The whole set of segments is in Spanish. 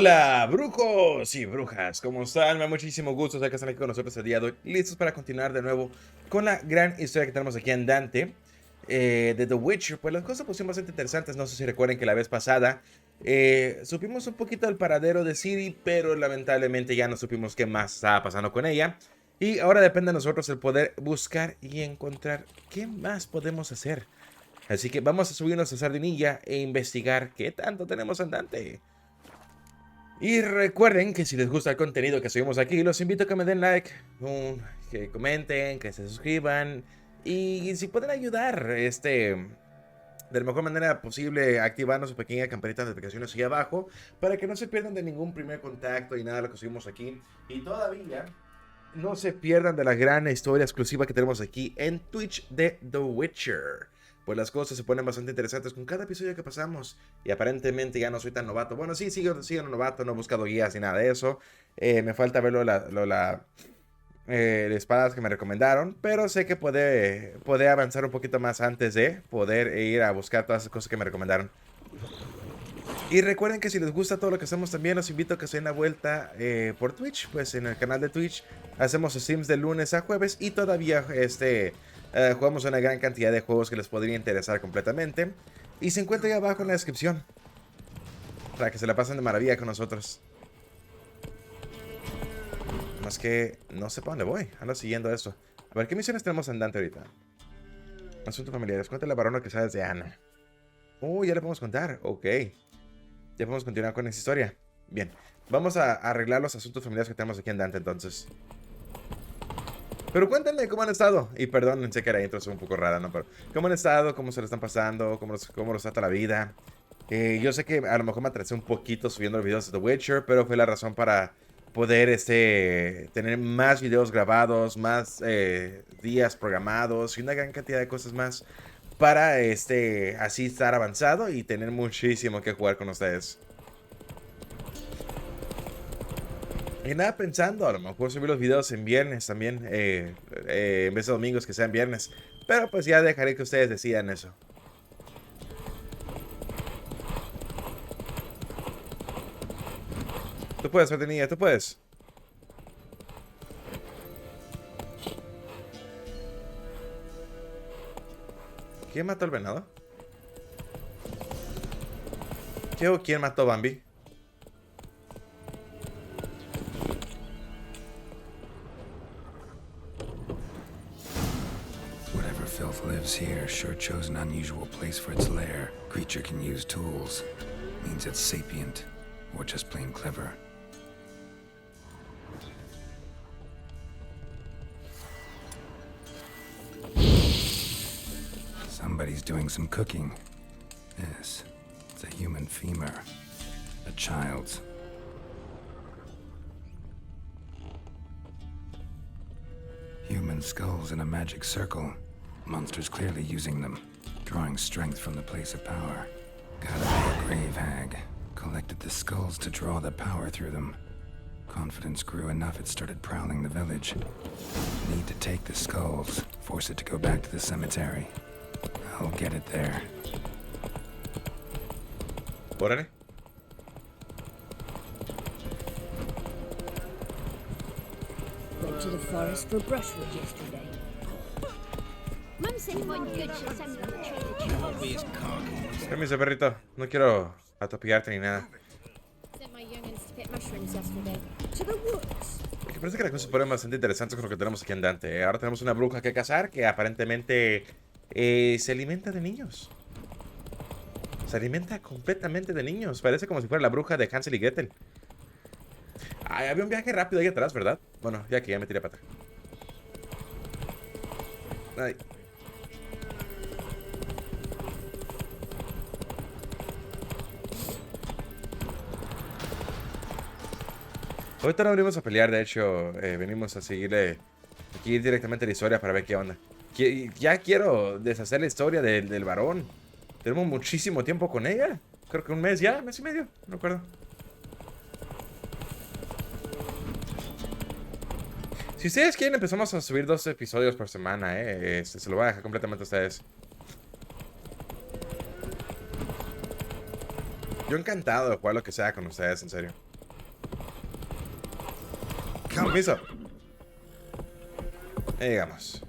Hola, brujos y brujas, ¿cómo están? Me da muchísimo gusto que están aquí con nosotros el día de hoy, listos para continuar de nuevo con la gran historia que tenemos aquí en Dante de The Witcher. Pues las cosas pusieron bastante interesantes. No sé si recuerden que la vez pasada supimos un poquito del paradero de Ciri, pero lamentablemente ya no supimos qué más estaba pasando con ella. Y ahora depende de nosotros el poder buscar y encontrar qué más podemos hacer. Así que vamos a subirnos a Sardinilla e investigar qué tanto tenemos en Dante. Y recuerden que si les gusta el contenido que subimos aquí, los invito a que me den like, que comenten, que se suscriban. Y si pueden ayudar, de la mejor manera posible, activando su pequeña campanita de notificaciones aquí abajo, para que no se pierdan de ningún primer contacto y nada de lo que subimos aquí. Y todavía no se pierdan de la gran historia exclusiva que tenemos aquí en Twitch de The Witcher. Pues las cosas se ponen bastante interesantes con cada episodio que pasamos. Y aparentemente ya no soy tan novato. Bueno, sí, sigo novato, no he buscado guías ni nada de eso. Me falta ver las espadas que me recomendaron. Pero sé que puede avanzar un poquito más antes de poder ir a buscar todas las cosas que me recomendaron. Y recuerden que si les gusta todo lo que hacemos también, los invito a que se den la vuelta por Twitch. Pues en el canal de Twitch hacemos streams de lunes a jueves. Y todavía jugamos una gran cantidad de juegos que les podría interesar completamente. Y se encuentra ahí abajo en la descripción, para que se la pasen de maravilla con nosotros. Más que no sé para dónde voy. Ando siguiendo eso. A ver, ¿qué misiones tenemos en Dante ahorita? Asuntos familiares. Cuéntale a Barrón lo que sabes de Ana. Ya le podemos contar. Ok. Ya podemos continuar con esa historia. Bien. Vamos a arreglar los asuntos familiares que tenemos aquí en Dante entonces. Pero cuéntenme cómo han estado. Y perdón, sé que la intro es un poco rara, ¿no? Pero ¿cómo han estado? ¿Cómo se lo están pasando? ¿Cómo los trata la vida? Yo sé que a lo mejor me atrasé un poquito subiendo los videos de The Witcher, pero fue la razón para poder tener más videos grabados, más días programados y una gran cantidad de cosas más para así estar avanzado y tener muchísimo que jugar con ustedes. Y nada, pensando, a lo mejor subir los videos en viernes también, en vez de domingos que sean viernes. Pero pues ya dejaré que ustedes decidan eso. Tú puedes, Martinilla, tú puedes. ¿Quién mató al venado? ¿Qué o quién mató a Bambi? Filth lives here, sure chose an unusual place for its lair. Creature can use tools. Means it's sapient, or just plain clever. Somebody's doing some cooking. Yes, it's a human femur. A child's. Human skulls in a magic circle. Monsters clearly using them, drawing strength from the place of power. Gotta be a grave hag. Collected the skulls to draw the power through them. Confidence grew enough it started prowling the village. Need to take the skulls, force it to go back to the cemetery. I'll get it there. Órale. Went to the forest for brushwood yesterday. Mum said one good should send me on the tree. Permiso, perrito. No quiero atropellarte ni nada. Sent my youngins to pick mushrooms yesterday. To the woods. Me parece que las cosas se ponen bastante interesantes con lo que tenemos aquí en Dante. Ahora tenemos una bruja que cazar que aparentemente se alimenta de niños. Se alimenta completamente de niños. Parece como si fuera la bruja de Hansel y Gretel. Ay, había un viaje rápido ahí atrás, ¿verdad? Bueno, ya que ya me tiré para atrás. Ay. Ahorita no venimos a pelear, de hecho, venimos a seguirle aquí directamente la historia para ver qué onda. Ya quiero deshacer la historia del varón. Tenemos muchísimo tiempo con ella. Creo que un mes ya, mes y medio, no recuerdo. Si ustedes quieren, empezamos a subir 2 episodios por semana, se lo voy a dejar completamente a ustedes. Yo encantado de jugar lo que sea con ustedes, en serio. Permiso. Ahí llegamos.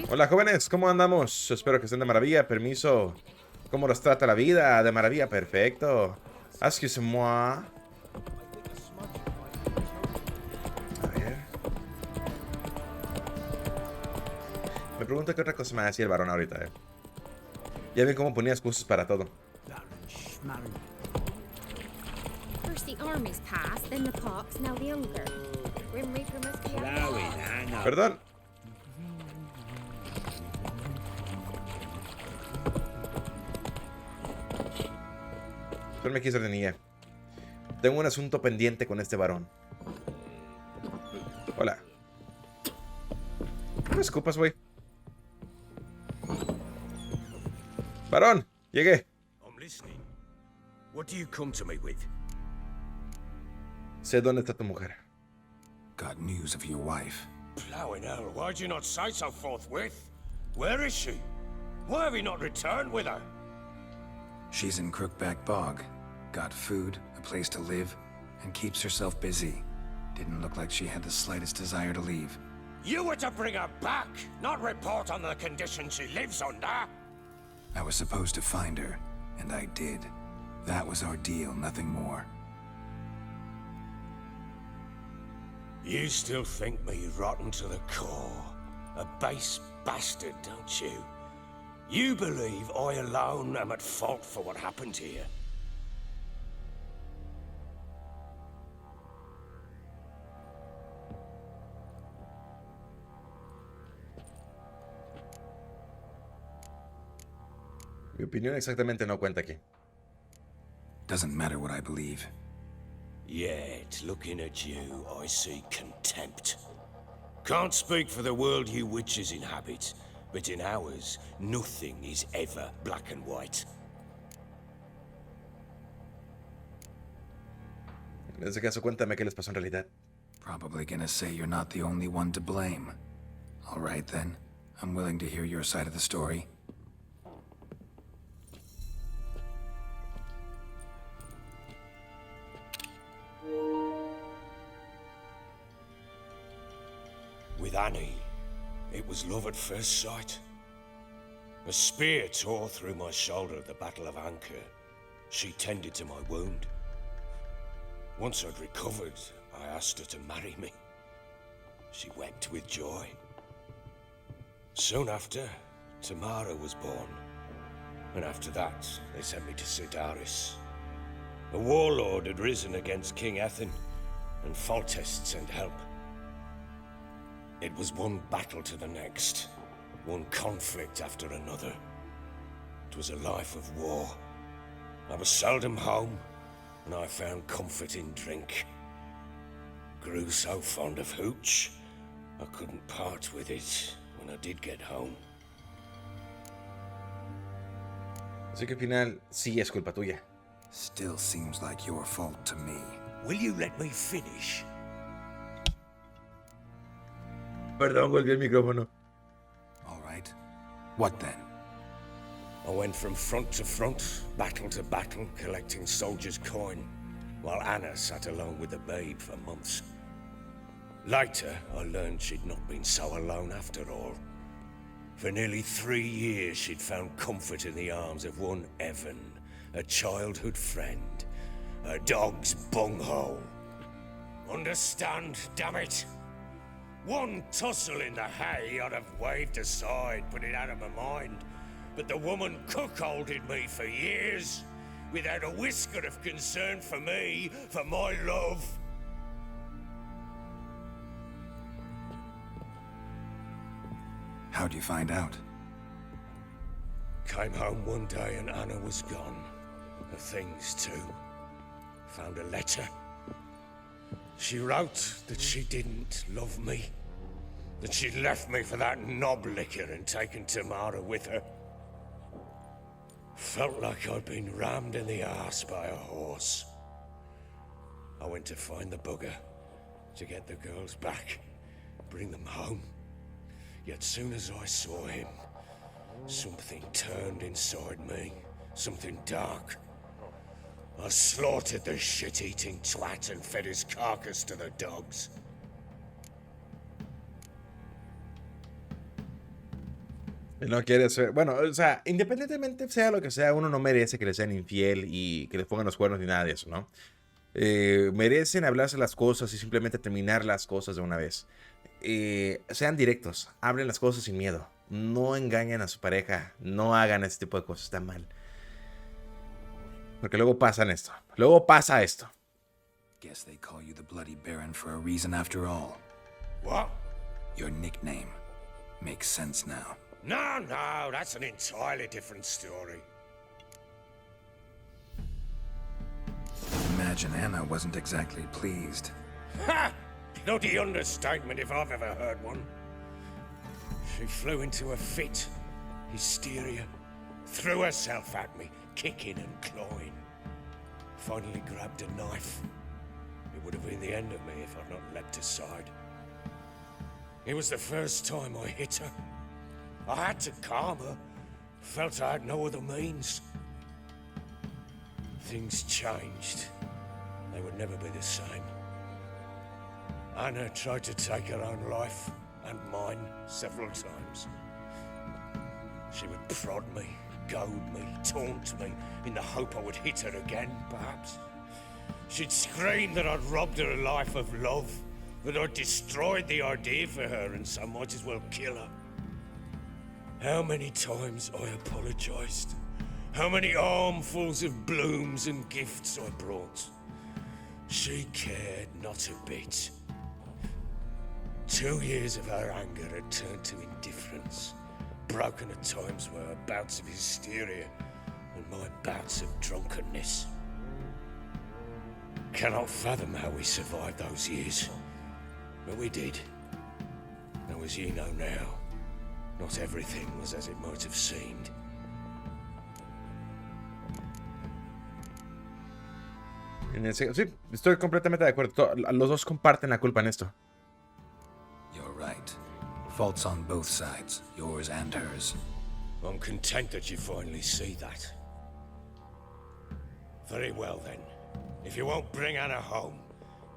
Hola jóvenes, ¿cómo andamos? Espero que estén de maravilla. Permiso. ¿Cómo los trata la vida? De maravilla, perfecto. Excuse-moi. A ver. Me pregunto qué otra cosa me decía el varón ahorita, Ya ven cómo ponía excusas para todo. First the armies passed, then the pox, now the hunger. Grim Reaper must be out. Perdón. Pero me quiso de niña. Tengo un asunto pendiente con este varón. Hola. No me escupas, güey. Varón, llegué. I'm listening. What do you come to me with? Sé dónde está tu mujer. Got news of your wife. Plowing hell, why'd you not say so forthwith? Where is she? Why have you not returned with her? She's in Crookback Bog. Got food, a place to live, and keeps herself busy. Didn't look like she had the slightest desire to leave. You were to bring her back, not report on the conditions she lives under. I was supposed to find her, and I did. That was our deal, nothing more. You still think me rotten to the core. A base bastard, don't you? You believe I alone am at fault for what happened here. Mi opinión exactamente no cuenta aquí. Doesn't matter what I believe. Yet, looking at you, I see contempt. Can't speak for the world you witches inhabit, but in ours, nothing is ever black and white. En ese caso, cuéntame qué les pasó en realidad. Probably gonna say you're not the only one to blame. All right then. I'm willing to hear your side of the story. With Annie, it was love at first sight. A spear tore through my shoulder at the Battle of Anchor. She tended to my wound. Once I'd recovered, I asked her to marry me. She wept with joy. Soon after, Tamara was born. And after that, they sent me to Sidaris. A warlord had risen against King Ethan, and Foltest sent help. It was one battle to the next, one conflict after another. It was a life of war. I was seldom home, and I found comfort in drink. Grew so fond of hooch, I couldn't part with it when I did get home. Así que al final, sí es culpa tuya. Still seems like your fault to me. Will you let me finish? Perdón, golpeé el micrófono. All right. What then? I went from front to front, battle to battle, collecting soldiers' coin, while Anna sat alone with the babe for months. Later, I learned she'd not been so alone after all. For nearly 3 years, she'd found comfort in the arms of one Evan, a childhood friend, a dog's bunghole. Understand, damn it? One tussle in the hay I'd have waved aside, put it out of my mind. But the woman cuckolded me for years, without a whisker of concern for me, for my love. How'd you find out? Came home one day and Anna was gone. Her things too. Found a letter. She wrote that she didn't love me. That she'd left me for that knob licker and taken Tamara with her. Felt like I'd been rammed in the arse by a horse. I went to find the bugger, to get the girls back, bring them home. Yet soon as I saw him, something turned inside me, something dark. I slaughtered the shit-eating twat and fed his carcass to the dogs. No quiere ser. Bueno, o sea, independientemente sea lo que sea, uno no merece que le sean infiel y que les pongan los cuernos ni nada de eso, ¿no? Merecen hablarse las cosas y simplemente terminar las cosas de una vez. Sean directos, hablen las cosas sin miedo. No engañen a su pareja, no hagan este tipo de cosas, está mal. Porque luego pasa esto. Luego pasa esto. Guess they call you the Bloody Baron for a reason after all. What? Your nickname makes sense now. No, that's an entirely different story. Imagine Anna wasn't exactly pleased. Ha! Bloody understatement if I've ever heard one. She flew into a fit, hysteria, threw herself at me, kicking and clawing. Finally grabbed a knife. It would have been the end of me if I'd not leapt aside. It was the first time I hit her. I had to calm her. Felt I had no other means. Things changed. They would never be the same. Anna tried to take her own life, and mine, several times. She would prod me, goad me, taunt me, in the hope I would hit her again, perhaps. She'd scream that I'd robbed her life of love, that I'd destroyed the idea for her, and so might as well kill her. How many times I apologized. How many armfuls of blooms and gifts I brought. She cared not a bit. 2 years of her anger had turned to indifference, broken at times by her bouts of hysteria and my bouts of drunkenness. Cannot fathom how we survived those years, but we did. Though as ye know now, not everything was as it might have seemed. Sí, estoy completamente de acuerdo. Los dos comparten la culpa en esto. You're right. Faults on both sides, yours and hers. I'm content that you finally see that. Very well then. If you won't bring Anna home,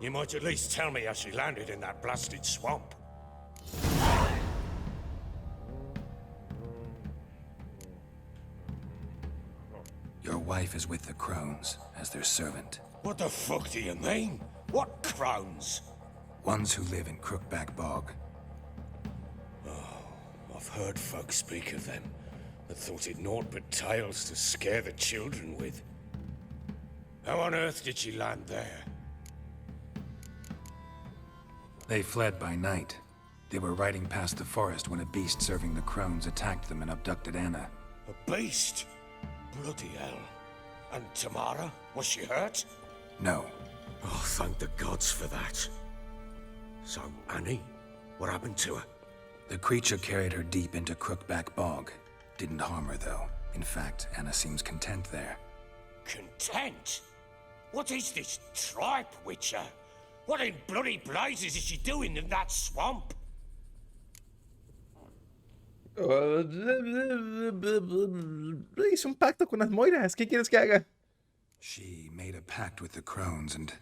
you might at least tell me how she landed in that blasted swamp. Your wife is with the crones as their servant. What the fuck do you mean? What crones? Ones who live in Crookback Bog. I've heard folk speak of them, but thought it naught but tales to scare the children with. How on earth did she land there? They fled by night. They were riding past the forest when a beast serving the crones attacked them and abducted Anna. A beast? Bloody hell. And Tamara? Was she hurt? No. Oh, thank the gods for that. So, Annie? What happened to her? The creature carried her deep into Crookback Bog. Didn't harm her, though. In fact, Anna seems content there. Content? What is this tripe, Witcher? What in bloody blazes is she doing in that swamp? Hice un pacto con las moiras. ¿Qué quieres que haga? She made a pact with the crones and...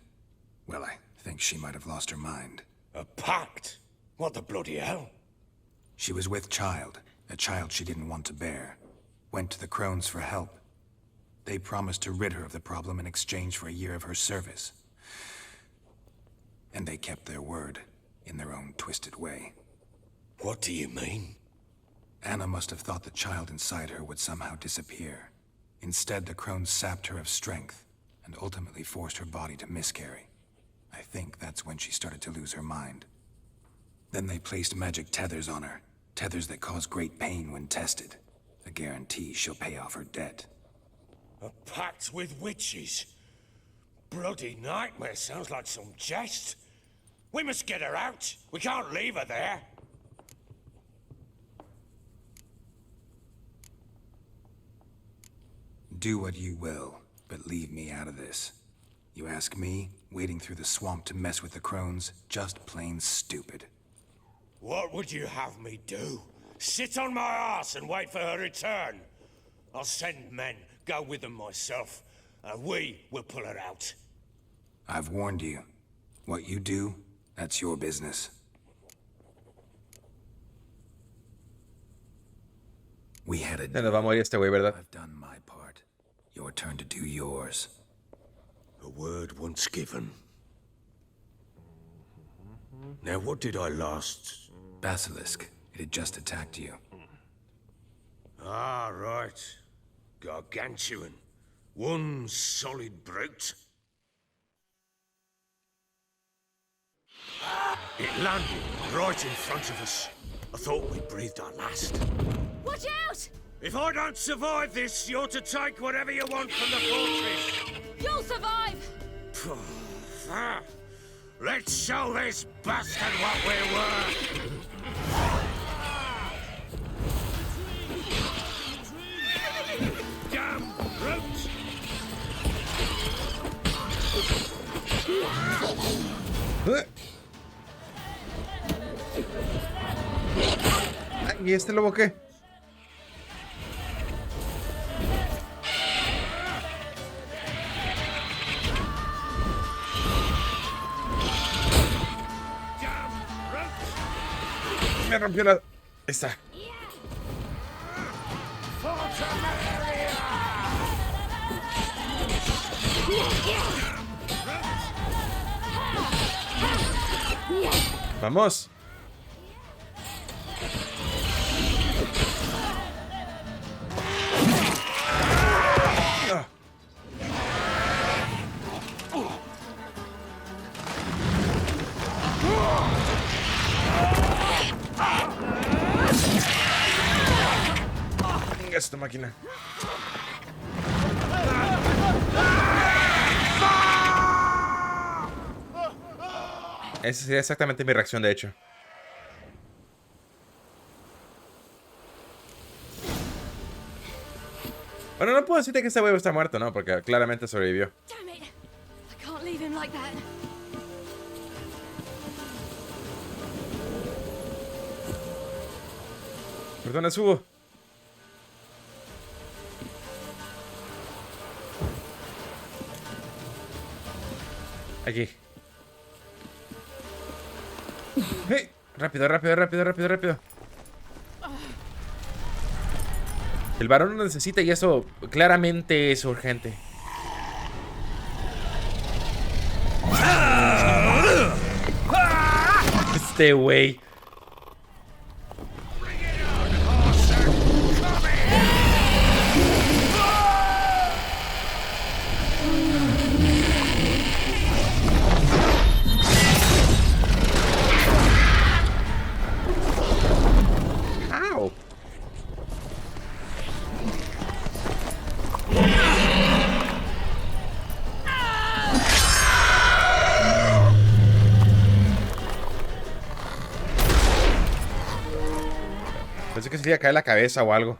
well, I think she might have lost her mind. A pact? What the bloody hell? She was with child, a child she didn't want to bear. Went to the crones for help. They promised to rid her of the problem in exchange for a year of her service. And they kept their word, in their own twisted way. What do you mean? Anna must have thought the child inside her would somehow disappear. Instead, the crones sapped her of strength, and ultimately forced her body to miscarry. I think that's when she started to lose her mind. Then they placed magic tethers on her, tethers that cause great pain when tested. A guarantee she'll pay off her debt. A pact with witches? Bloody nightmare, sounds like some jest. We must get her out. We can't leave her there. Do what you will, but leave me out of this. You ask me, wading through the swamp to mess with the crones, just plain stupid. What would you have me do? Sit on my ass and wait for her return? I'll send men, go with them myself, and we will pull her out. I've warned you. What you do, that's your business. We had a Se nos va a morir este güey, ¿verdad? I've done my part. Your turn to do yours. A word once given. Now, what did I last... Basilisk. It had just attacked you. Ah, right. Gargantuan. One solid brute. It landed right in front of us. I thought we breathed our last. Watch out! If I don't survive this, you're to take whatever you want from the fortress. You'll survive! Let's show this bastard what we're worth. Damn brute! ¿Y este lobo qué? Me rompió la... Esta. Vamos. Venga, esta máquina. Esa sería exactamente mi reacción, de hecho. Bueno, no puedo decirte que este huevo está muerto, ¿no? Porque claramente sobrevivió. Damn it! I can't leave him like that. ¿Por dónde subo? Aquí. ¡Hey! Rápido, rápido, rápido, rápido, rápido. El varón lo necesita y eso claramente es urgente. Este güey. Pensé que se le iba a caer la cabeza o algo.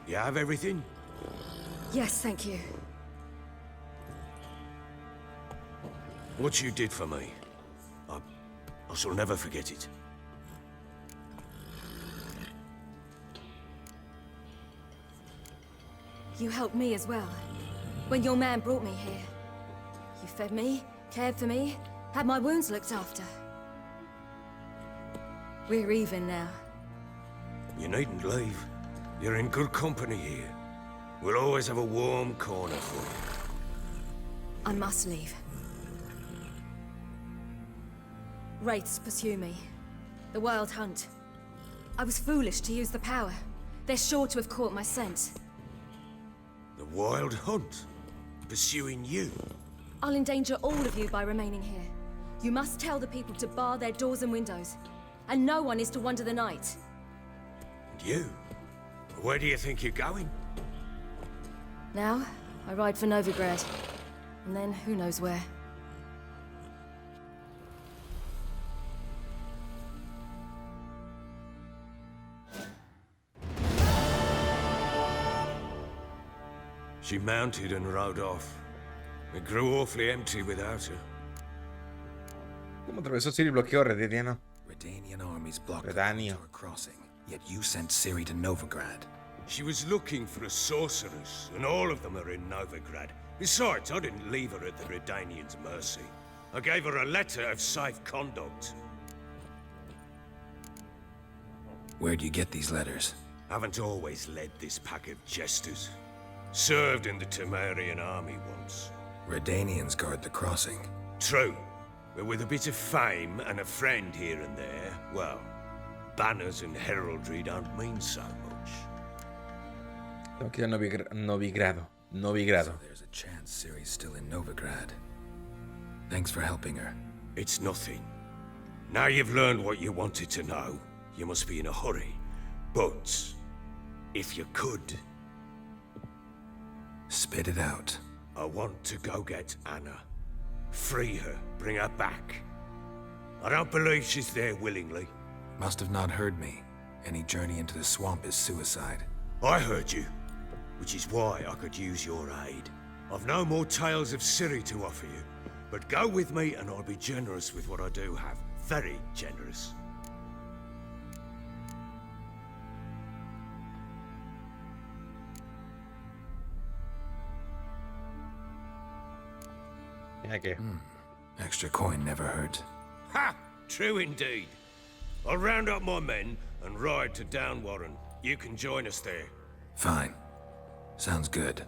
You have everything? Yes, thank you. What you did for me, I shall never forget it. You helped me as well. When your man brought me here. You fed me, cared for me, had my wounds looked after. We're even now. You needn't leave. You're in good company here. We'll always have a warm corner for you. I must leave. Wraiths pursue me. The Wild Hunt. I was foolish to use the power. They're sure to have caught my scent. The Wild Hunt? Pursuing you? I'll endanger all of you by remaining here. You must tell the people to bar their doors and windows. And no one is to wander the night. And you? Where do you think you're going? Now, I ride for Novigrad. And then, who knows where. She mounted and rode off. It grew awfully empty without her. ¿Cómo atravesó Ciri bloqueo Redaniano? Redanian armies blocked the Redania. Aventura crossing, yet you sent Ciri to Novigrad. She was looking for a sorceress, and all of them are in Novigrad. Besides, I didn't leave her at the Redanians' mercy. I gave her a letter of safe conduct. Where'd you get these letters? Haven't always led this pack of jesters. Served in the Temerian army once. Redanians guard the crossing. True, but with a bit of fame and a friend here and there, well, banners and heraldry don't mean so much. Tengo que ir a Novigrado. So there's a chance Ciri's still in Novigrad. Thanks for helping her. It's nothing. Now you've learned what you wanted to know, you must be in a hurry. But, if you could... Spit it out. I want to go get Anna. Free her, bring her back. I don't believe she's there willingly. Must have not heard me. Any journey into the swamp is suicide. I heard you, which is why I could use your aid. I've no more tales of Ciri to offer you, but go with me and I'll be generous with what I do have. Very generous. Okay. Extra coin never hurt. Ha! True indeed. I'll round up my men and ride to Downwarren. You can join us there. Fine. Sounds good.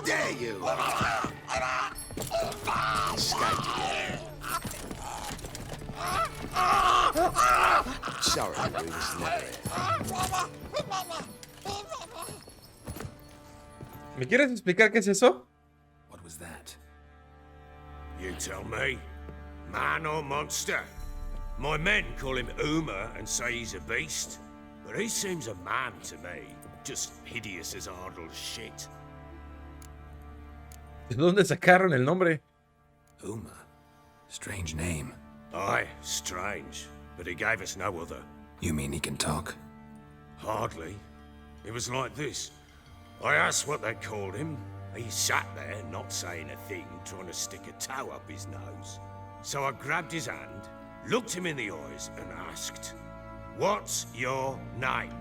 Dare you! Sorry, we was never here. ¿Me quieres explicar qué es eso? What was that? You tell me. Man or monster? My men call him Uma and say he's a beast. But he seems a man to me. Just hideous as Ardle's shit. ¿De dónde sacaron el nombre? Uma. Strange name. Aye, strange. But he gave us no other. You mean he can talk? Hardly. It was like this. I asked what they called him. He sat there, not saying a thing, trying to stick a toe up his nose. So I grabbed his hand, looked him in the eyes, and asked, "What's your name?"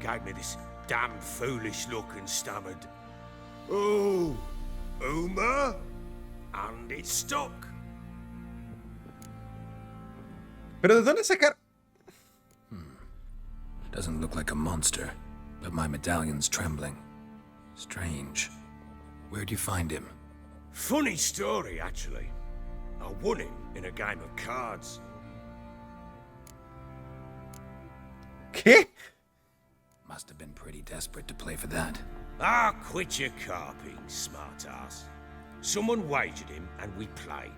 Gave me this damn foolish look and stammered, "Oh, Uma?" And it stuck. ¿Pero de dónde sacar? Doesn't look like a monster, but my medallion's trembling. Strange. Where'd you find him? Funny story, actually. I won him in a game of cards. ¿Qué? Must have been pretty desperate to play for that. Ah, quit your carping, smartass. Someone wagered him and we played.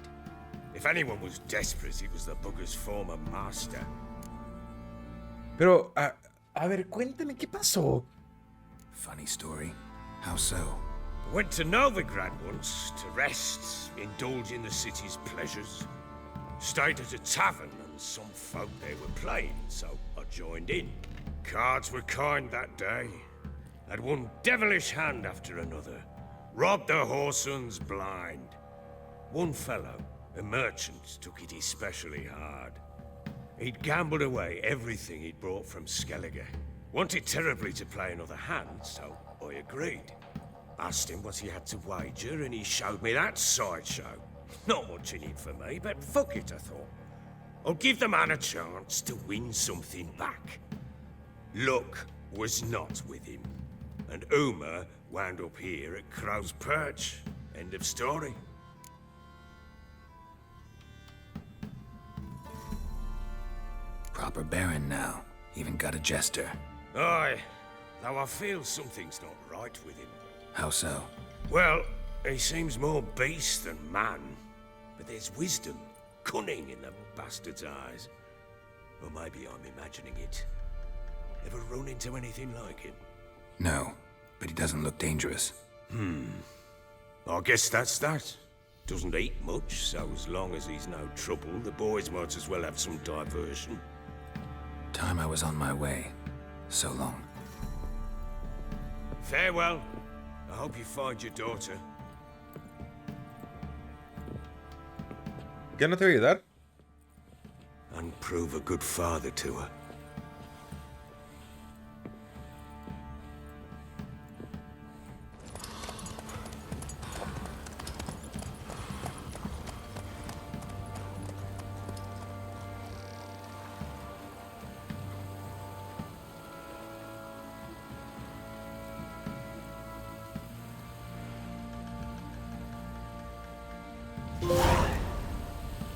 If anyone was desperate, it was the bugger's former master. Pero, a ver, cuéntame, ¿qué pasó? Funny story. How so? Went to Novigrad once to rest, indulge in the city's pleasures. Stayed at a tavern and some folk there were playing, so I joined in. Cards were kind that day. Had one devilish hand after another. Robbed the whoresons blind. One fellow, a merchant, took it especially hard. He'd gambled away everything he'd brought from Skellige. Wanted terribly to play another hand, so I agreed. Asked him what he had to wager, and he showed me that sideshow. Not much in it for me, but fuck it, I thought. I'll give the man a chance to win something back. Luck was not with him, and Uma Wound up here at Crow's Perch. End of story. Proper Baron now. Even got a jester. Aye, though I feel something's not right with him. How so? Well, he seems more beast than man. But there's wisdom, cunning in the bastard's eyes. Or maybe I'm imagining it. Ever run into anything like him? No, but he doesn't look dangerous. I guess that's that. Doesn't eat much, so as long as he's no trouble, the boys might as well have some diversion. Time I was on my way. So long. Farewell. I hope you find your daughter. ¿Qué no te voy a ayudar? And prove a good father to her.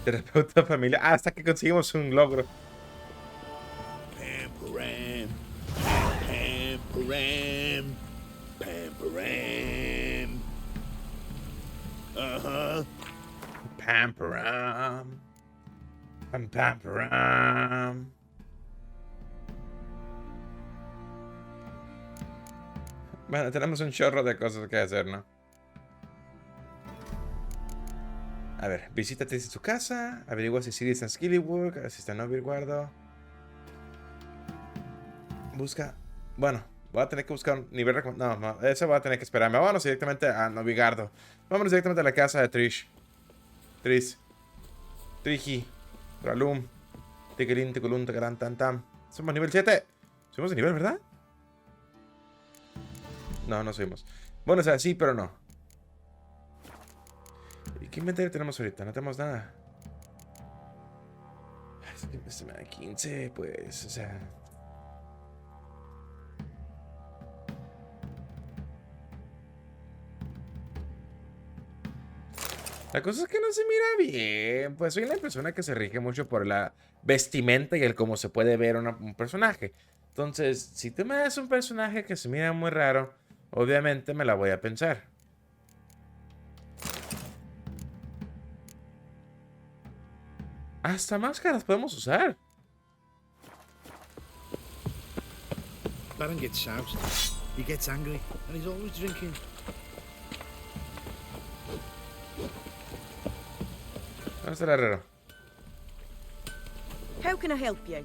Terapeuta familiar. Hasta que conseguimos un logro. Pamparam, pamparam, pamparam. Pamparam. Pamparam. Bueno, tenemos un chorro de cosas que hacer, ¿no? A ver, visita Tess en su casa, averigua si Ciri está en Skillywork, si está en Novirguardo. Busca. Bueno, voy a tener que buscar un nivel. No, eso voy a tener que esperarme. Vámonos directamente a Novigardo. Vámonos directamente a la casa de Trish. Triji. Ralum. Tiquilín, ticulún, tacarán, tan, tam. Somos nivel 7. Subimos de nivel, ¿verdad? No, no subimos. Bueno, o sea, sí, pero no. ¿Y qué inventario tenemos ahorita? No tenemos nada. Es que se me da 15, pues, o sea. La cosa es que no se mira bien. Pues soy una persona que se rige mucho por la vestimenta y el cómo se puede ver un personaje. Entonces, si tú me das un personaje que se mira muy raro, obviamente me la voy a pensar. Hasta máscaras podemos usar. Baron gets soused. He gets angry, and he's always drinking. ¿Dónde está el herrero? How can I help you?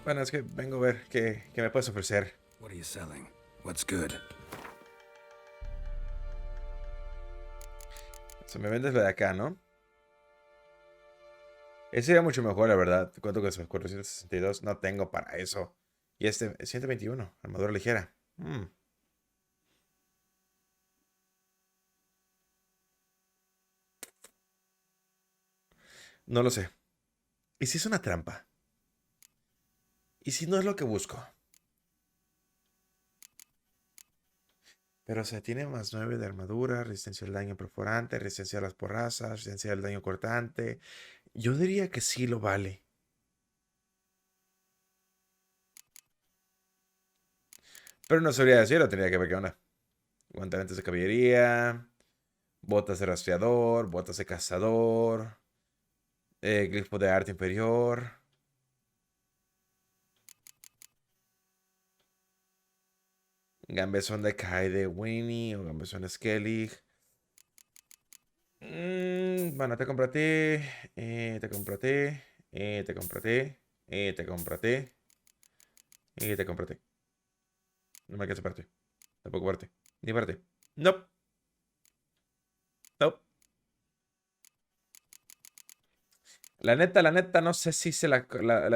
Bueno, es que vengo a ver qué me puedes ofrecer. What are you selling? What's good? O sea, me vendes lo de acá, ¿no? Ese sería mucho mejor, la verdad. ¿Cuánto cuesta? 462. No tengo para eso. Y este, 121. Armadura ligera. No lo sé. ¿Y si es una trampa? ¿Y si no es lo que busco? Pero, o sea, tiene más 9 de armadura, resistencia al daño perforante, resistencia a las porrazas, resistencia al daño cortante. Yo diría que sí lo vale. Pero no sabría decirlo, tendría que ver qué onda. Guantelete de caballería, botas de rastreador, botas de cazador, glifo de arte inferior. Gambesón de Kai de Winnie o Gambesón de Skellig. Bueno, te compraste. Te compraste. Te compraste. Te compraste. Y te compraste. No me alcanza parte. Tampoco parte. Ni parte. Nope. Nope. La neta, no sé si hice la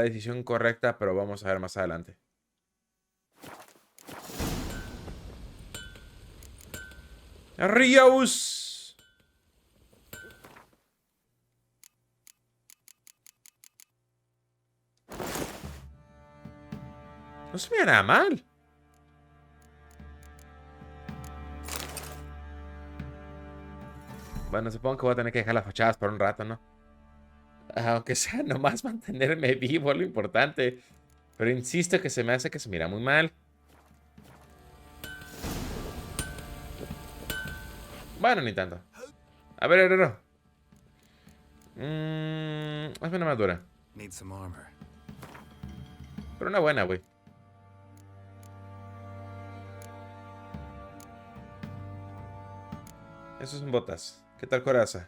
decisión correcta, pero vamos a ver más adelante. ¡Ríos! No se me ve nada mal. Bueno, supongo que voy a tener que dejar las fachadas por un rato, ¿no? Aunque sea nomás mantenerme vivo, lo importante. Pero insisto que se me hace que se mira muy mal. Bueno, ni tanto. A ver, herrero. Hazme una armadura. Need some armor. Pero una buena, güey. Esos son botas. ¿Qué tal, coraza?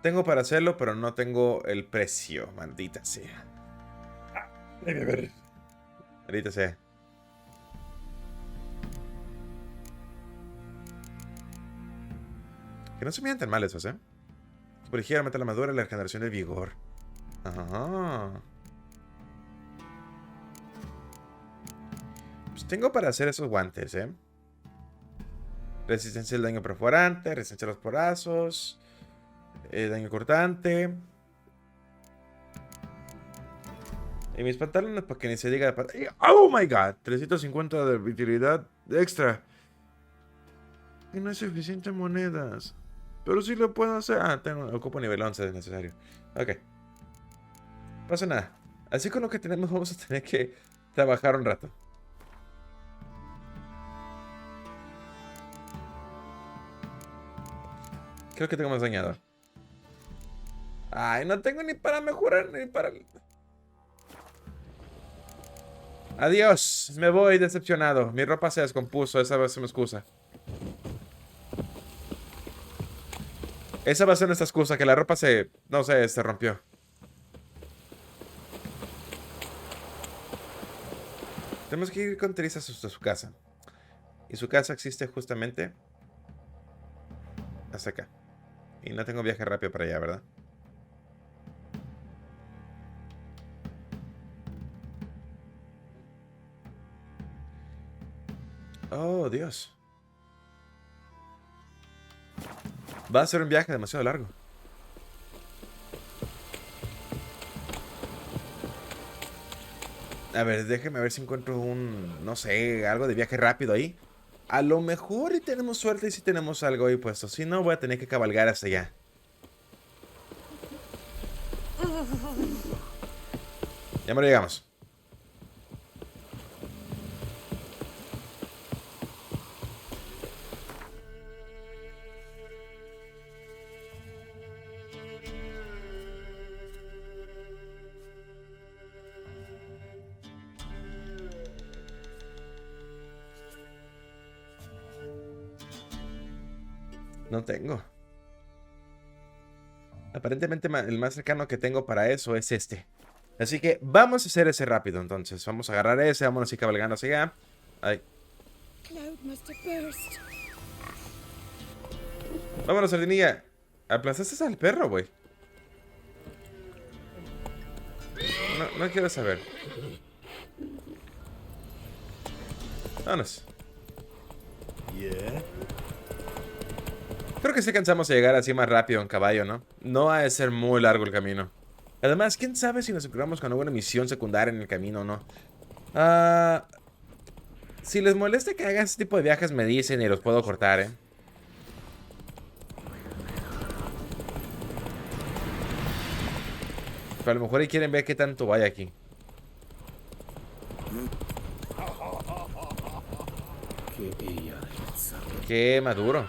Tengo para hacerlo, pero no tengo el precio. Maldita sea. Maldita sea. Que no se miran tan mal esos, ¿eh? Por ligeramente la armadura y la regeneración del vigor. Ajá. Pues tengo para hacer esos guantes, ¿eh? Resistencia al daño perforante, resistencia a los porazos, daño cortante. Y mis pantalones para que ni se diga... ¡Oh, my God! 350 de utilidad extra. Y no es suficiente monedas. Pero sí lo puedo hacer. Ocupo nivel 11 de necesario. Ok. No pasa nada. Así con lo que tenemos vamos a tener que trabajar un rato. Creo que tengo más dañado. Ay, no tengo ni para mejorar ni para... Adiós. Me voy decepcionado. Mi ropa se descompuso. Esa va a ser mi excusa. Esa va a ser nuestra excusa. Que la ropa se... No sé, se rompió. Tenemos que ir con Teresa hasta su casa. Y su casa existe justamente... hasta acá. Y no tengo viaje rápido para allá, ¿verdad? Oh, Dios. Va a ser un viaje demasiado largo. A ver, déjeme ver si encuentro un... no sé, algo de viaje rápido ahí. A lo mejor y tenemos suerte y si tenemos algo ahí puesto. Si no, voy a tener que cabalgar hasta allá. Ya me lo llegamos. No tengo. Aparentemente el más cercano que tengo para eso es este. Así que vamos a hacer ese rápido entonces. Vamos a agarrar ese, vámonos así cabalgando hacia allá. Ay. Vámonos, sardinilla. Aplazaste al perro, güey. No quiero saber. Vámonos. Creo que sí cansamos de llegar así más rápido en caballo, ¿no? No ha de ser muy largo el camino. Además, ¿quién sabe si nos encontramos con alguna misión secundaria en el camino o no? Si les molesta que haga este tipo de viajes, me dicen y los puedo cortar, ¿eh? Pero a lo mejor quieren ver qué tanto hay aquí. Qué maduro.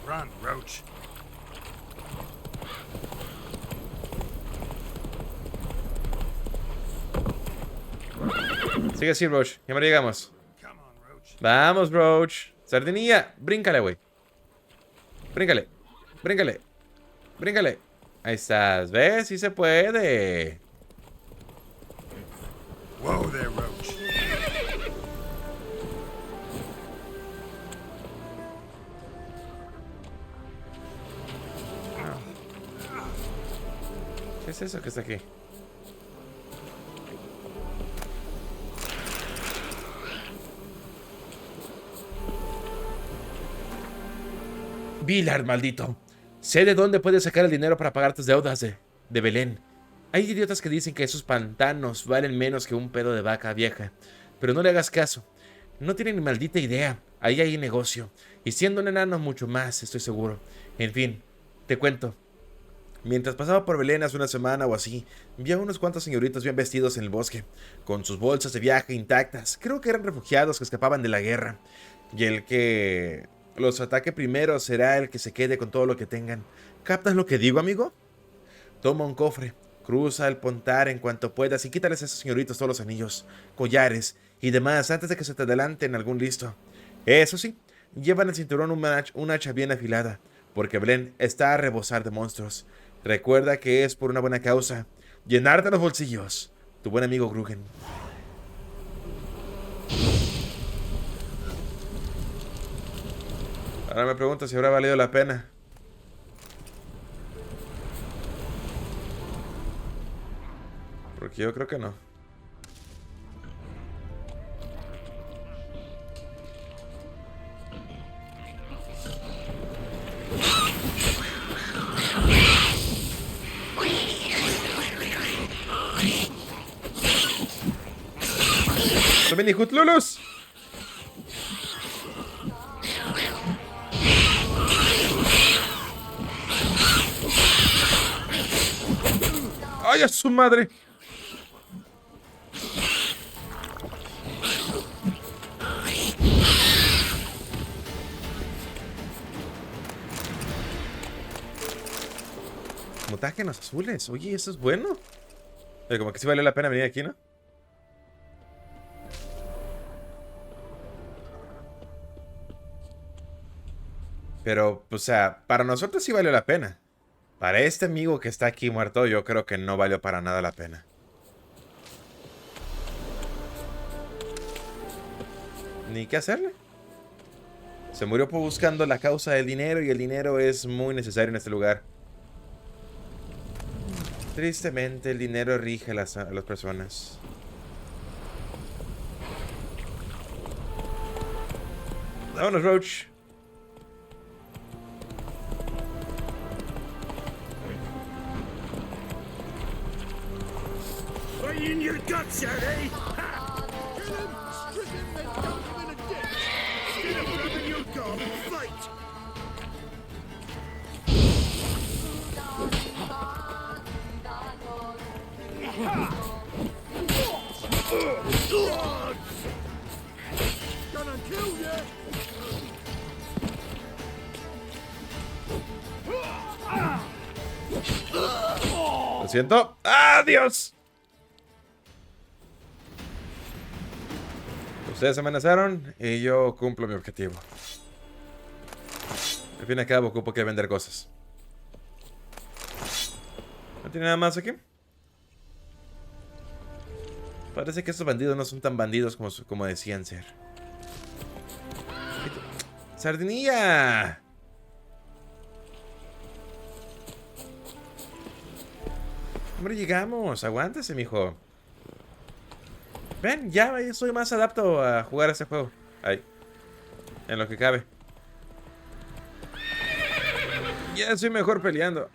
Run, Roach. Sigue así, Roach. Ya me llegamos. Vamos, Roach. Sardinilla, bríncale, güey. Bríncale. Bríncale. Bríncale. Ahí estás. ¿Ves? Sí se puede. Whoa there, Roach. ¿Qué es eso que está aquí? Villard, maldito. Sé de dónde puedes sacar el dinero para pagar tus deudas de Belén. Hay idiotas que dicen que esos pantanos valen menos que un pedo de vaca vieja. Pero no le hagas caso. No tienen ni maldita idea. Ahí hay negocio. Y siendo un enano, mucho más, estoy seguro. En fin, te cuento. Mientras pasaba por Belén hace una semana o así, vi a unos cuantos señoritos bien vestidos en el bosque, con sus bolsas de viaje intactas. Creo que eran refugiados que escapaban de la guerra. Y el que los ataque primero será el que se quede con todo lo que tengan. ¿Captas lo que digo, amigo? Toma un cofre, cruza el pontar en cuanto puedas y quítales a esos señoritos todos los anillos, collares y demás antes de que se te adelanten algún listo. Eso sí, lleva en el cinturón un hacha bien afilada, porque Belén está a rebosar de monstruos. Recuerda que es por una buena causa. Llenarte los bolsillos. Tu buen amigo Grugen. Ahora me pregunto si habrá valido la pena. Porque yo creo que no. ¡Mini Hutlulus! ¡Ay, a su madre! Mutágenos azules. Oye, eso es bueno. Pero como que sí vale la pena venir aquí, ¿no? Pero, o sea, para nosotros sí valió la pena. Para este amigo que está aquí muerto, yo creo que no valió para nada la pena. Ni qué hacerle. Se murió por buscando la causa del dinero y el dinero es muy necesario en este lugar. Tristemente, el dinero rige a las personas. Vámonos, Roach. In your guts, Eddie! Kill him! Strip him, then dunk him in a ditch! Instead of grabbing your gob, fight! Gonna kill ya! Lo siento. ¡Adiós! Ustedes amenazaron y yo cumplo mi objetivo. Al fin y al cabo ocupo que vender cosas. ¿No tiene nada más aquí? Parece que estos bandidos no son tan bandidos como decían ser. ¡Sardinilla! Hombre, llegamos. Aguántese, mijo. Ven, ya soy más adapto a jugar a este juego. Ahí. En lo que cabe. Ya soy mejor peleando.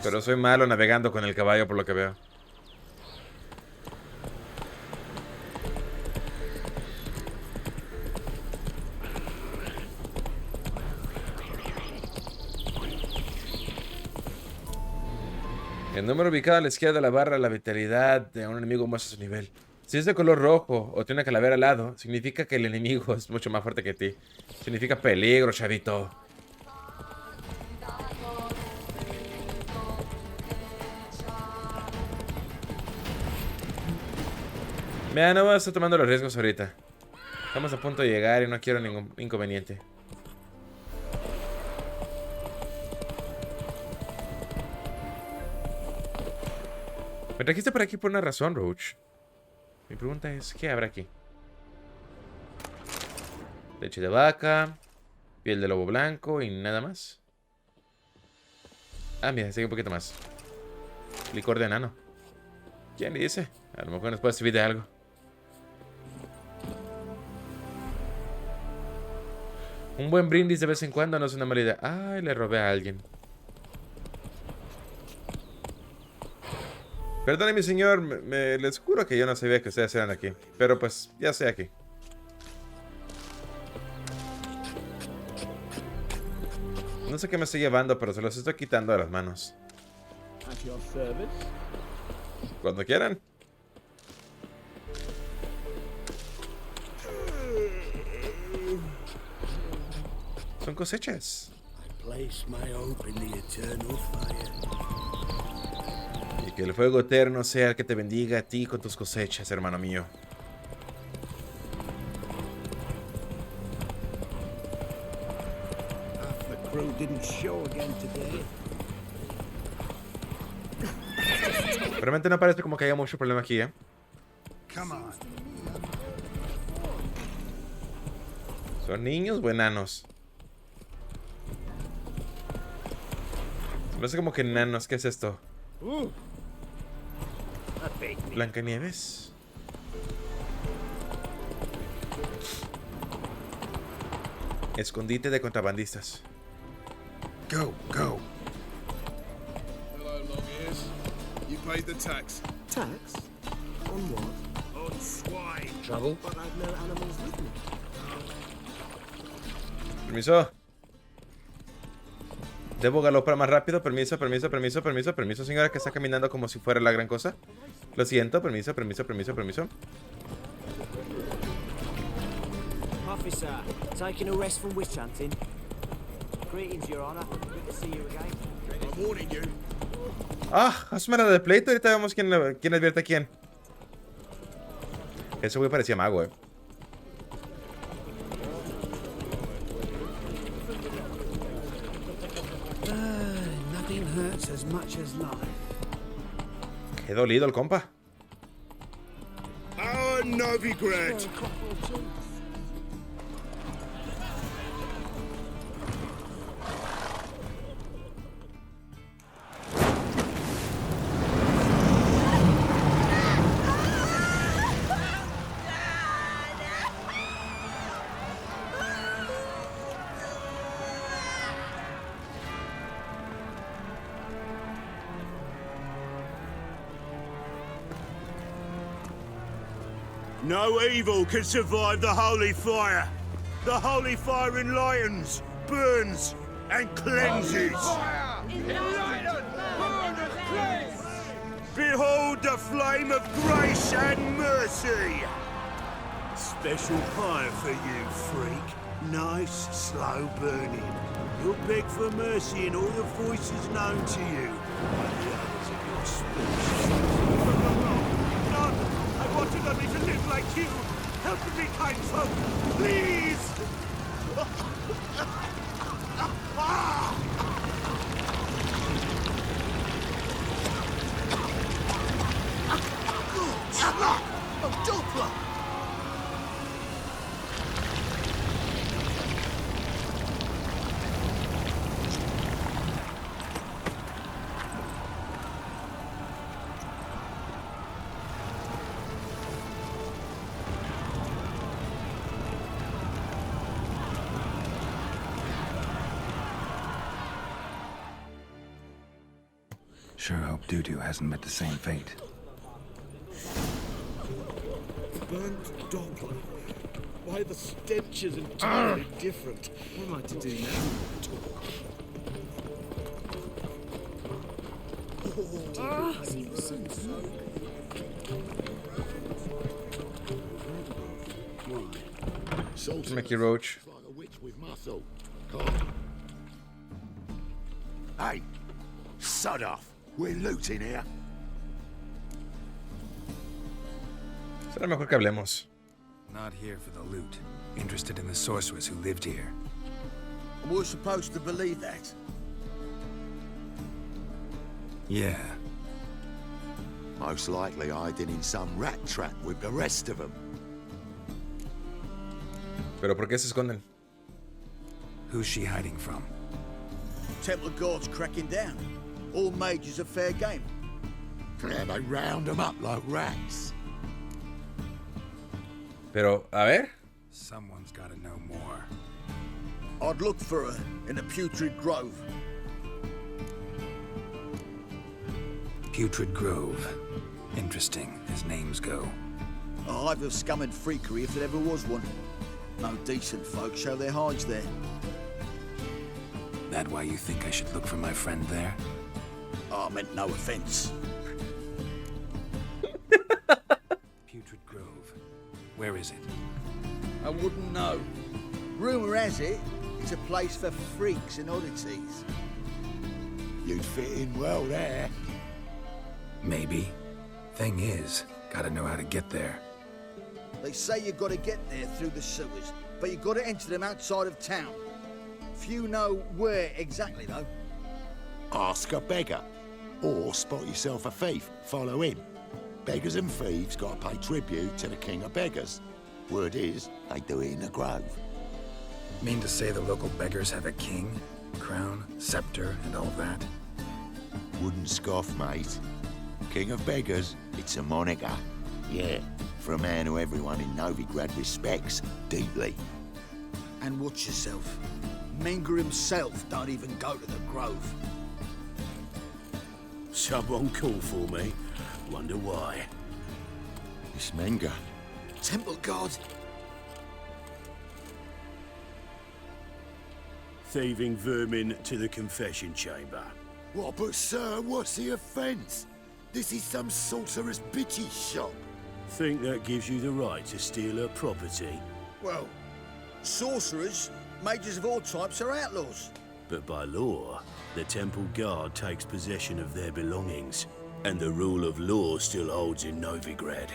Pero soy malo navegando con el caballo por lo que veo. El número ubicado a la izquierda de la barra, la vitalidad de un enemigo muestra su nivel. Si es de color rojo o tiene una calavera al lado, significa que el enemigo es mucho más fuerte que ti. Significa peligro, chavito. Mira, no voy a estar tomando los riesgos ahorita. Estamos a punto de llegar y no quiero ningún inconveniente. Me trajiste por aquí por una razón, Roach. Mi pregunta es, ¿qué habrá aquí? Leche de vaca, piel de lobo blanco y nada más. Ah, mira, sigue un poquito más. Licor de enano. ¿Quién dice? A lo mejor nos puede servir de algo. Un buen brindis de vez en cuando no es una mala idea. Ay, le robé a alguien. Perdone, mi señor, les juro que yo no sabía que ustedes eran aquí. Pero pues, ya estoy aquí. No sé qué me estoy llevando, pero se los estoy quitando de las manos. At your service. Cuando quieran. Son cosechas. I place my hope in the eternal fire. Y que el fuego eterno sea el que te bendiga a ti con tus cosechas, hermano mío. Half the crew didn't show again today. Realmente no parece como que haya mucho problema aquí, ¿eh? Come on. ¿Son niños o enanos? No sé como que enanos. ¿Qué es esto? Blancanieves. Escondite de contrabandistas. Go, go. Hello, long ears. You paid the tax. Tax? On what? On swine. Trouble? But I've no animals with me. Permiso. Debo galopar más rápido. Permiso, permiso, permiso, permiso, permiso, señora, que está caminando como si fuera la gran cosa. Lo siento, permiso, permiso, permiso, permiso. Officer, taking a rest from witch hunting. Greetings, Your Honor. Good to see you again. I'm warning you. Ah, hazme la de pleito. Ahorita vemos quién advierte a quién. Ese güey parecía mago, Nothing hurts as much as life. Qué dolido el compa. Oh, Novigrad. No evil can survive the holy fire. The holy fire enlightens, burns, and cleanses. Behold the flame of grace and mercy. Special fire for you, freak. Nice, slow burning. You'll beg for mercy in all the voices known to you. By the others of your species. None. I wanted only to live like you. Help me, kind folk. Please! Oh, Doppler! Sure hope Doo-Doo hasn't met the same fate. Burnt Doppler. Why, the stench is entirely different. What am I to do now? Mickey Roach. Like a witch with muscle. Hey, sod off. We're looting here. Será mejor que hablemos. Not here for the loot. Interested in the sorceress who lived here. We're supposed to believe that. Yeah. Most likely hiding in some rat trap with the rest of them. Pero ¿por qué se esconden? Who's she hiding from? Temple Guards cracking down. All mages are fair game. Yeah, they round them up like rats. Pero, a ver. Someone's gotta know more. I'd look for her in the Putrid Grove. Putrid Grove. Interesting, as names go. A hive of scum and freakery if there ever was one. No decent folk show their hides there. That why you think I should look for my friend there? I meant no offence. Putrid Grove. Where is it? I wouldn't know. Rumour has it, it's a place for freaks and oddities. You'd fit in well there. Maybe. Thing is, gotta know how to get there. They say you gotta get there through the sewers, but you gotta enter them outside of town. Few know where exactly, though. Ask a beggar. Or spot yourself a thief. Follow him. Beggars and thieves gotta pay tribute to the king of beggars. Word is, they do it in the grove. Mean to say the local beggars have a king, crown, scepter, and all that? Wouldn't scoff, mate. King of beggars, it's a moniker. Yeah, for a man who everyone in Novigrad respects deeply. And watch yourself. Menger himself don't even go to the grove. Someone called for me. Wonder why. It's Menger. Temple guard. Thieving vermin to the confession chamber. What, but sir, what's the offence? This is some sorcerer's bitch's shop. Think that gives you the right to steal her property? Well, sorcerers, mages of all types are outlaws. But by law, the temple guard takes possession of their belongings, and the rule of law still holds in Novigrad.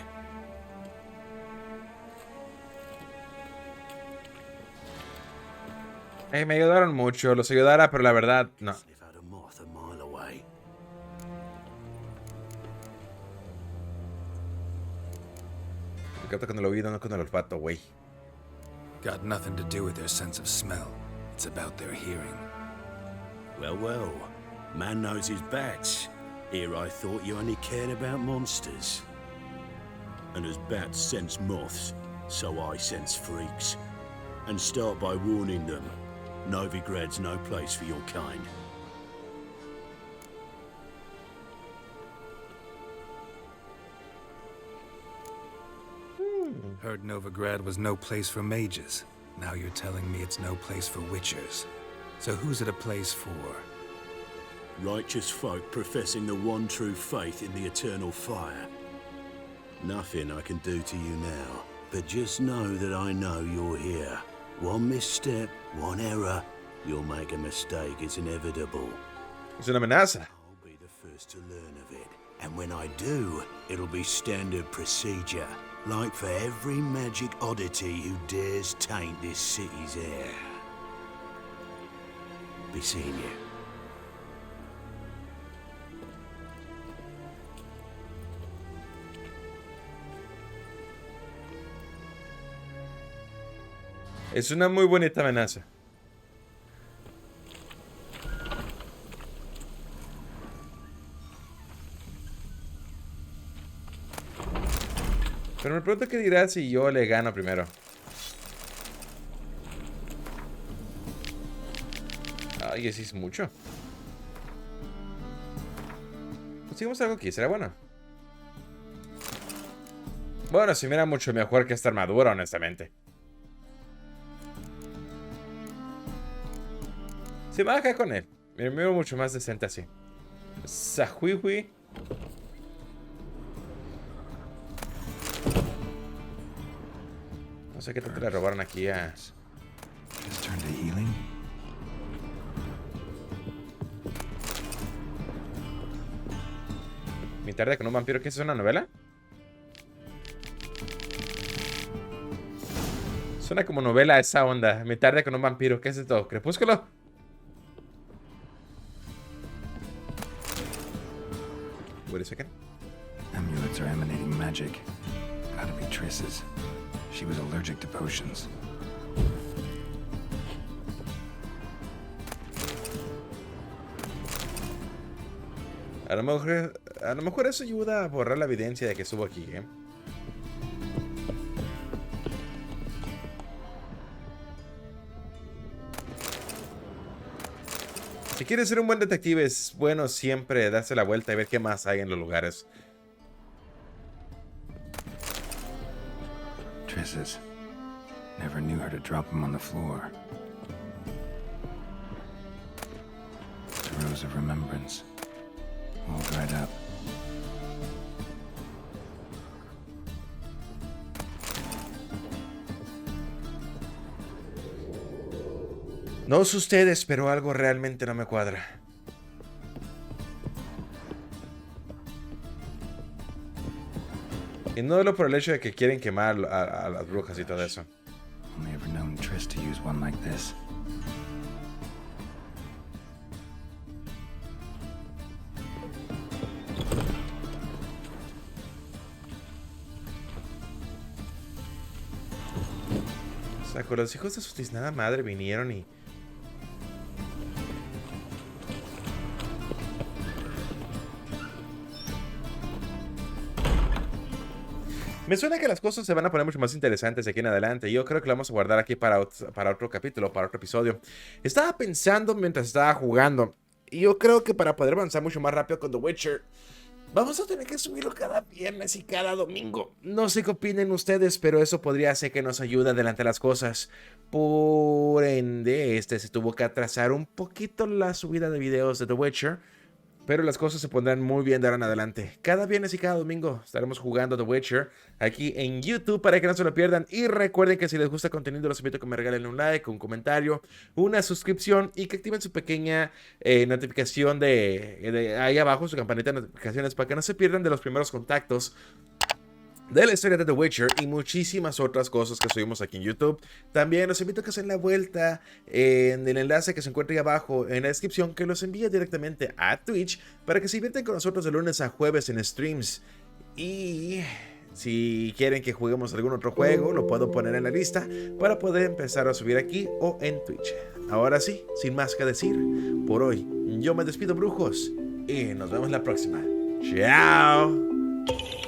Me ayudaron mucho, los ayudara, pero la verdad, no. Sniff out a moth a mile away. Me capta con el oído, no con el olfato, güey. Got nothing to do with their sense of smell. It's about their hearing. Well, well. Man knows his bats. Here I thought you only cared about monsters. And as bats sense moths, so I sense freaks. And start by warning them. Novigrad's no place for your kind. Heard Novigrad was no place for mages. Now you're telling me it's no place for witchers. So who's it a place for? Righteous folk professing the one true faith in the eternal fire. Nothing I can do to you now, but just know that I know you're here. One misstep, one error, you'll make a mistake. It's inevitable. Es una amenaza. I'll be the first to learn of it. And when I do, it'll be standard procedure. Like for every magic oddity who dares taint this city's air. Be seeing you. Es una muy bonita amenaza. Pero me pregunto qué dirá si yo le gano primero. Ay, así es mucho. Conseguimos algo aquí, ¿será bueno? Bueno, si me era mucho mejor que esta armadura, honestamente. Se va acá con él. Me veo mucho más decente así. Sahuihui. No sé qué tanto le robaron aquí a... Just turn to healing. Mi tarde con un vampiro. ¿Qué es una novela? Suena como novela esa onda. Mi tarde con un vampiro. ¿Qué es esto? ¿Crepúsculo? Wait a second. Amulets are emanating magic. Gotta be Triss's. She was allergic to potions. A lo mejor eso ayuda a borrar la evidencia de que estuvo aquí, ¿eh? Si quieres ser un buen detective, es bueno siempre darse la vuelta y ver qué más hay en los lugares. Tris's. Never knew her to drop him on the floor. The rose of remembrance. All dried up. No sé ustedes, pero algo realmente no me cuadra. Y no solo por el hecho de que quieren quemar a las brujas y todo eso. Only ever known Tris to use one like this. O sea, con los hijos de su tiznada madre vinieron y... Me suena que las cosas se van a poner mucho más interesantes de aquí en adelante. Yo creo que lo vamos a guardar aquí para otro capítulo, para otro episodio. Estaba pensando mientras estaba jugando. Y yo creo que para poder avanzar mucho más rápido con The Witcher, vamos a tener que subirlo cada viernes y cada domingo. No sé qué opinen ustedes, pero eso podría hacer que nos ayude a adelantar las cosas. Por ende, se tuvo que atrasar un poquito la subida de videos de The Witcher. Pero las cosas se pondrán muy bien de ahora en adelante. Cada viernes y cada domingo estaremos jugando The Witcher aquí en YouTube para que no se lo pierdan. Y recuerden que si les gusta el contenido, los invito a que me regalen un like, un comentario, una suscripción y que activen su pequeña notificación de ahí abajo, su campanita de notificaciones, para que no se pierdan de los primeros contactos de la historia de The Witcher y muchísimas otras cosas que subimos aquí en YouTube. También los invito a que se den la vuelta en el enlace que se encuentra ahí abajo en la descripción, que los envía directamente a Twitch para que se diviertan con nosotros de lunes a jueves en streams. Y si quieren que juguemos algún otro juego, lo puedo poner en la lista para poder empezar a subir aquí o en Twitch. Ahora sí, sin más que decir, por hoy yo me despido, brujos, y nos vemos la próxima. ¡Chao!